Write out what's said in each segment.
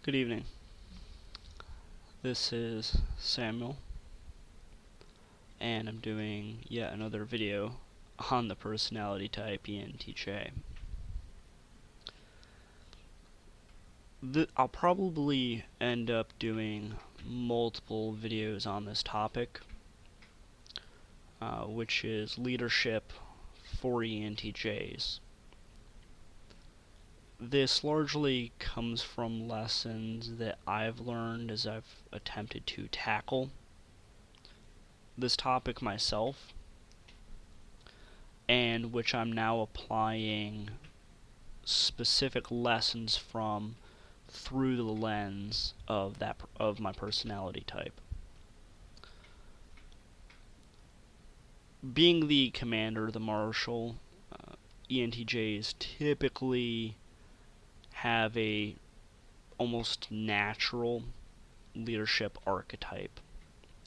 Good evening. This is Samuel, and I'm doing yet another video on the personality type ENTJ. I'll probably end up doing multiple videos on this topic, which is leadership for ENTJs. This largely comes from lessons that I've learned as I've attempted to tackle this topic myself, and which I'm now applying specific lessons from through the lens of my personality type. Being the commander, the marshal, ENTJs typically have a almost natural leadership archetype.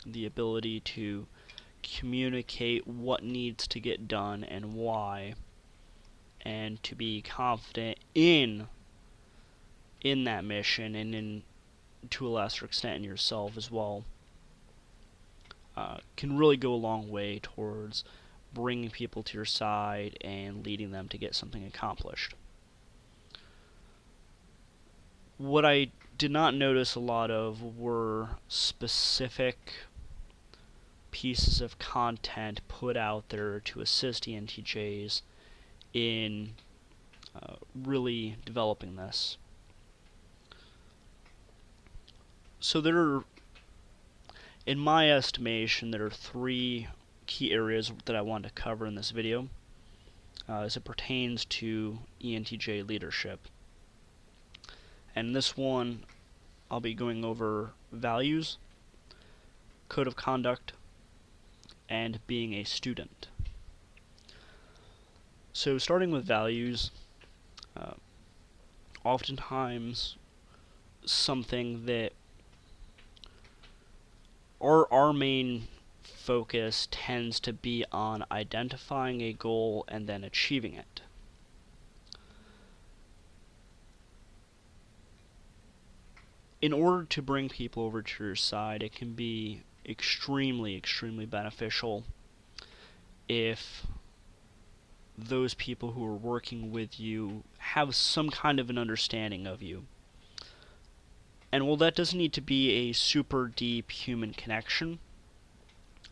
The ability to communicate what needs to get done and why, and to be confident in that mission, and to a lesser extent in yourself as well, can really go a long way towards bringing people to your side and leading them to get something accomplished. What I did not notice a lot of were specific pieces of content put out there to assist ENTJs in really developing this. So in my estimation, there are three key areas that I want to cover in this video as it pertains to ENTJ leadership. And this one, I'll be going over values, code of conduct, and being a student. So starting with values, oftentimes something that our main focus tends to be on identifying a goal and then achieving it. In order to bring people over to your side, it can be extremely beneficial if those people who are working with you have some kind of an understanding of you. And while that doesn't need to be a super deep human connection,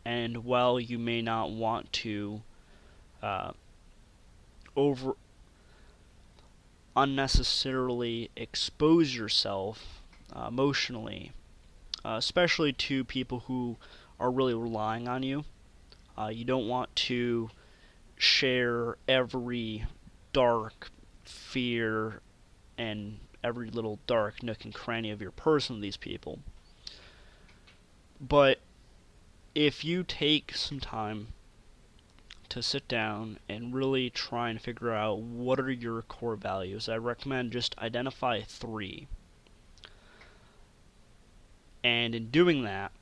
and while you may not want to unnecessarily expose yourself emotionally, especially to people who are really relying on you, you don't want to share every dark fear and every little dark nook and cranny of your person with these people. But if you take some time to sit down and really try and figure out what are your core values, I recommend just identify 3. And in doing that,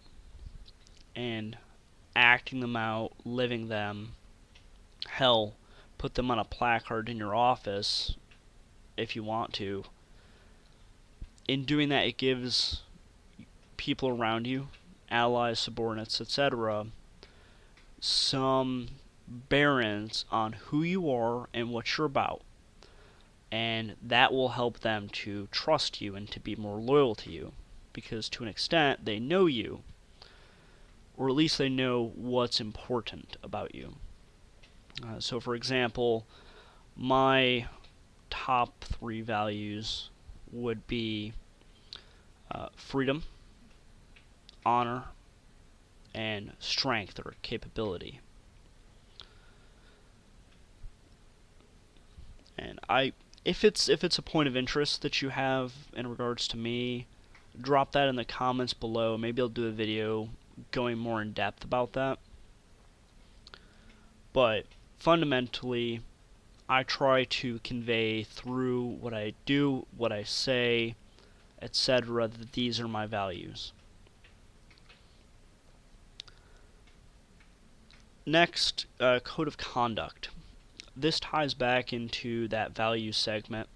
and acting them out, living them, hell, put them on a placard in your office if you want to. In doing that, it gives people around you, allies, subordinates, etc., some bearings on who you are and what you're about. And that will help them to trust you and to be more loyal to you, because to an extent they know you, or at least they know what's important about you. So for example, my top 3 values would be freedom, honor, and strength or capability. And if it's a point of interest that you have in regards to me, drop that in the comments below. Maybe I'll do a video going more in depth about that. But fundamentally, I try to convey through what I do, what I say, etc., that these are my values. Next, code of conduct. This ties back into that value segment,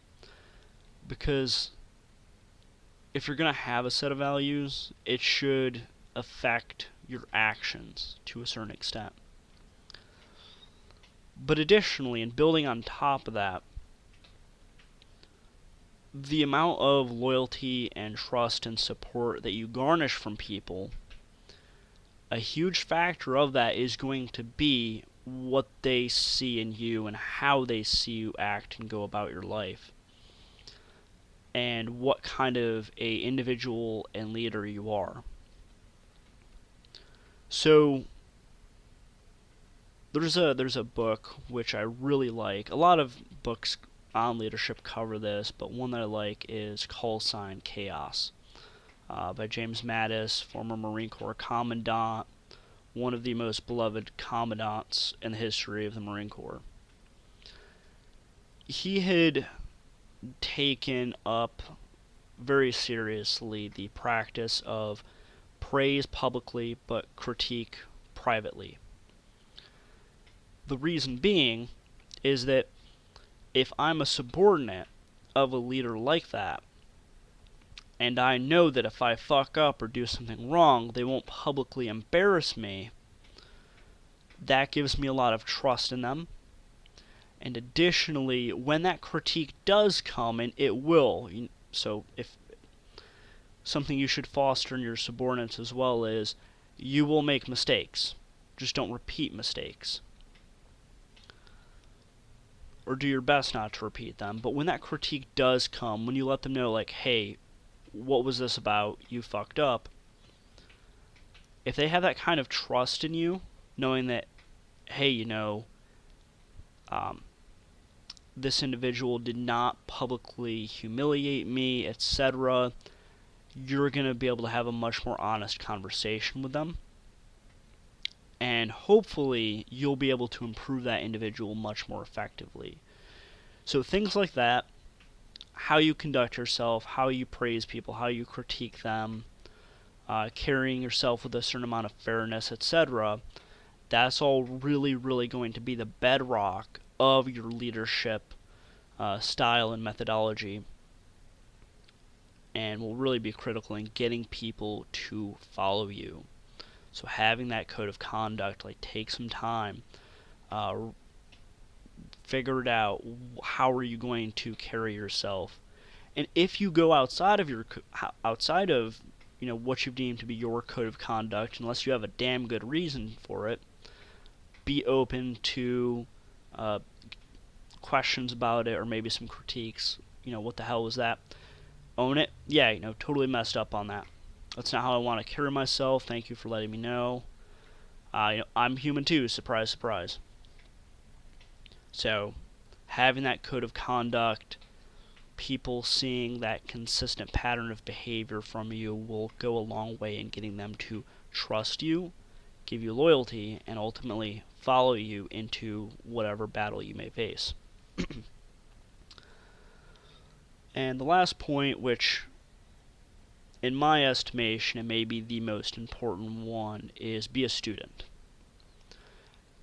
because if you're going to have a set of values, it should affect your actions to a certain extent. But additionally, and building on top of that, the amount of loyalty and trust and support that you garnish from people, a huge factor of that is going to be what they see in you and how they see you act and go about your life, and what kind of a individual and leader you are. So there's a book which I really like. A lot of books on leadership cover this, but one that I like is Call Sign Chaos, by James Mattis, former Marine Corps Commandant, one of the most beloved commandants in the history of the Marine Corps. He had taken up very seriously the practice of praise publicly but critique privately. The reason being is that if I'm a subordinate of a leader like that, and I know that if I fuck up or do something wrong, they won't publicly embarrass me, that gives me a lot of trust in them. And additionally, when that critique does come, and it will, so if something you should foster in your subordinates as well is, you will make mistakes. Just don't repeat mistakes, or do your best not to repeat them. But when that critique does come, when you let them know, like, hey, what was this about? You fucked up. If they have that kind of trust in you, knowing that, hey, this individual did not publicly humiliate me, etc., you're going to be able to have a much more honest conversation with them. And hopefully, you'll be able to improve that individual much more effectively. So things like that, how you conduct yourself, how you praise people, how you critique them, carrying yourself with a certain amount of fairness, etc., that's all really, really going to be the bedrock of your leadership style and methodology, and will really be critical in getting people to follow you. So having that code of conduct, like, take some time, figure it out. How are you going to carry yourself? And if you go outside of what you've deemed to be your code of conduct, unless you have a damn good reason for it, be open to questions about it, or maybe some critiques. What the hell was that? Own it. Yeah, totally messed up on that. That's not how I want to carry myself. Thank you for letting me know. I'm human too. Surprise, surprise. So, having that code of conduct, people seeing that consistent pattern of behavior from you will go a long way in getting them to trust you, give you loyalty, and ultimately follow you into whatever battle you may face. And the last point, which in my estimation, it may be the most important one, is be a student.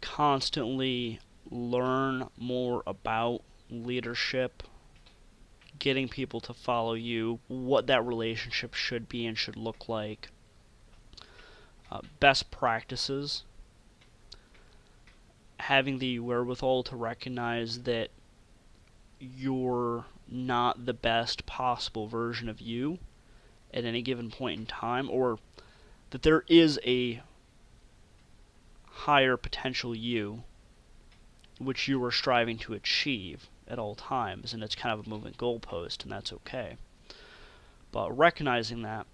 Constantly learn more about leadership, getting people to follow you, what that relationship should be and should look like, best practices, having the wherewithal to recognize that you're not the best possible version of you at any given point in time, or that there is a higher potential you which you are striving to achieve at all times, and it's kind of a moving goalpost, and that's okay. But recognizing that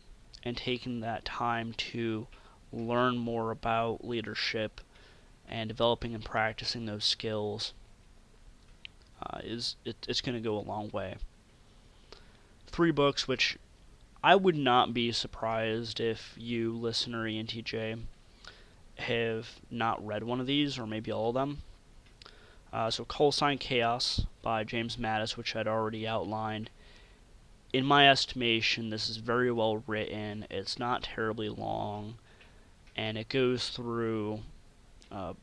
and taking that time to learn more about leadership and developing and practicing those skills it's going to go a long way. 3 books which I would not be surprised if you, listener ENTJ, have not read one of these, or maybe all of them. So Call Sign Chaos by James Mattis, which I'd already outlined. In my estimation, this is very well written. It's not terribly long, and it goes through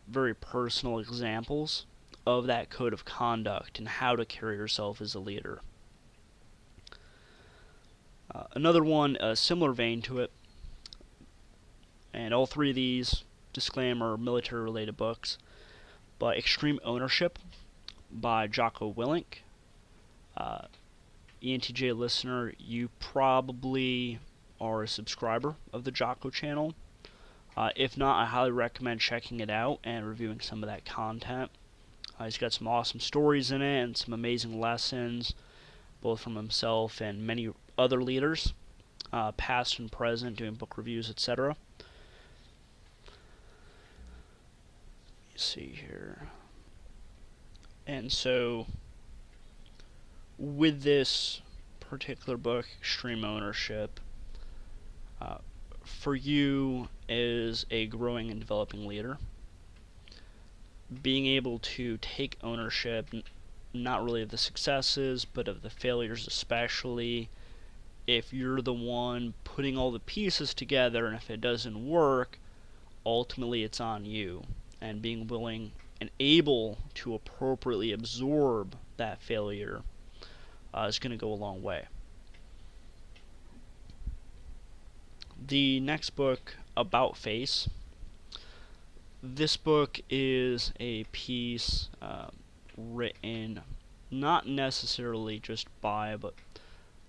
very personal examples of that code of conduct and how to carry yourself as a leader. Another one, a similar vein to it, and all three of these, disclaimer, military-related books, but Extreme Ownership by Jocko Willink. ENTJ listener, you probably are a subscriber of the Jocko channel. If not, I highly recommend checking it out and reviewing some of that content. He's got some awesome stories in it and some amazing lessons, both from himself and many other leaders, past and present, doing book reviews, etc. Let's see here. And so, with this particular book, Extreme Ownership, for you as a growing and developing leader, being able to take ownership, not really of the successes, but of the failures especially. If you're the one putting all the pieces together, and if it doesn't work, ultimately it's on you. And being willing and able to appropriately absorb that failure is going to go a long way. The next book, About Face. This book is a piece written not necessarily just by, but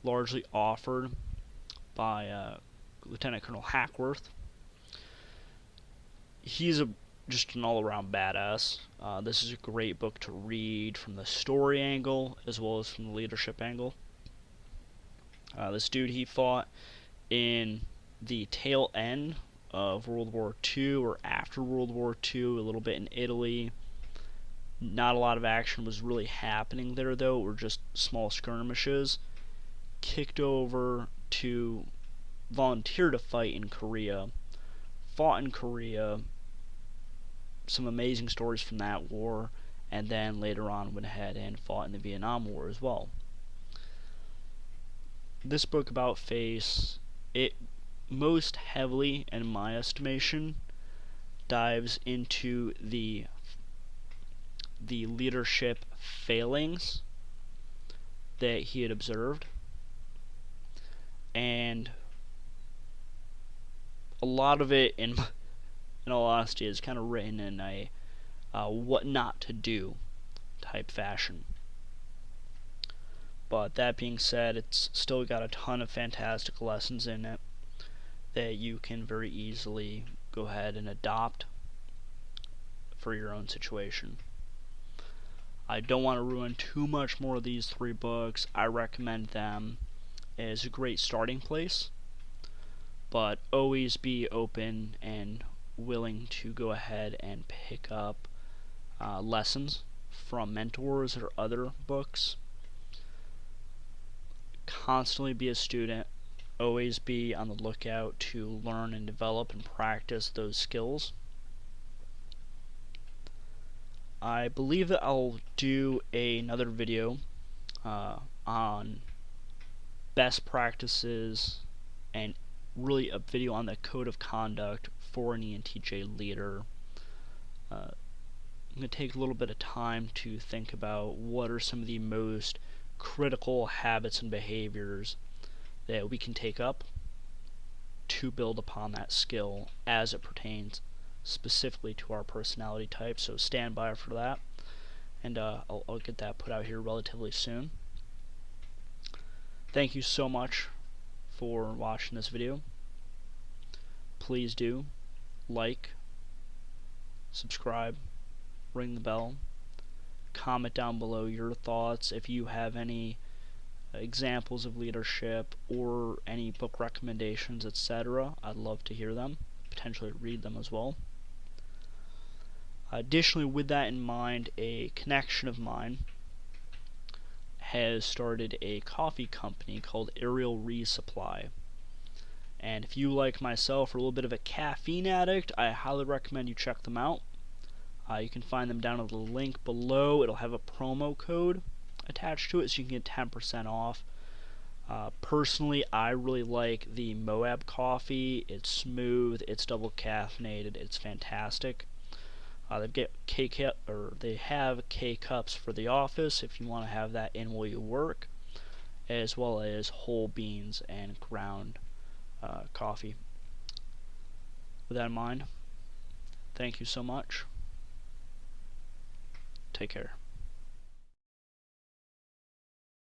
largely offered by Lieutenant Colonel Hackworth. He's just an all-around badass. This is a great book to read from the story angle as well as from the leadership angle. This dude, he fought in the tail end of World War II or after World War II, a little bit in Italy. Not a lot of action was really happening there, though. It were just small skirmishes. Kicked over to volunteer to fight in Korea. Fought in Korea. Some amazing stories from that war. And then later on went ahead and fought in the Vietnam War as well. This book, About Face, it most heavily, in my estimation, dives into the leadership failings that he had observed, and a lot of it, in all honesty, is kind of written in a what not to do type fashion. But that being said, it's still got a ton of fantastic lessons in it that you can very easily go ahead and adopt for your own situation. I don't want to ruin too much more of these three books. I recommend them as a great starting place, but always be open and willing to go ahead and pick up lessons from mentors or other books. Constantly be a student. Always be on the lookout to learn and develop and practice those skills. I believe that I'll do another video on best practices and really a video on the code of conduct for an ENTJ leader. I'm going to take a little bit of time to think about what are some of the most critical habits and behaviors that we can take up to build upon that skill as it pertains specifically to our personality type. So stand by for that, and I'll get that put out here relatively soon. Thank you so much for watching this video. Please do like, subscribe, ring the bell, comment down below your thoughts. If you have any examples of leadership or any book recommendations, etc., I'd love to hear them, potentially read them as well. Additionally, with that in mind, a connection of mine has started a coffee company called Resupply. And if you, like myself, are a little bit of a caffeine addict, I highly recommend you check them out. You can find them down at the link below. It'll have a promo code attached to it, so you can get 10% off. Personally, I really like the Moab coffee. It's smooth, it's double caffeinated, it's fantastic. They have K cups for the office if you want to have that in while you work, as well as whole beans and ground coffee. With that in mind, thank you so much. Take care.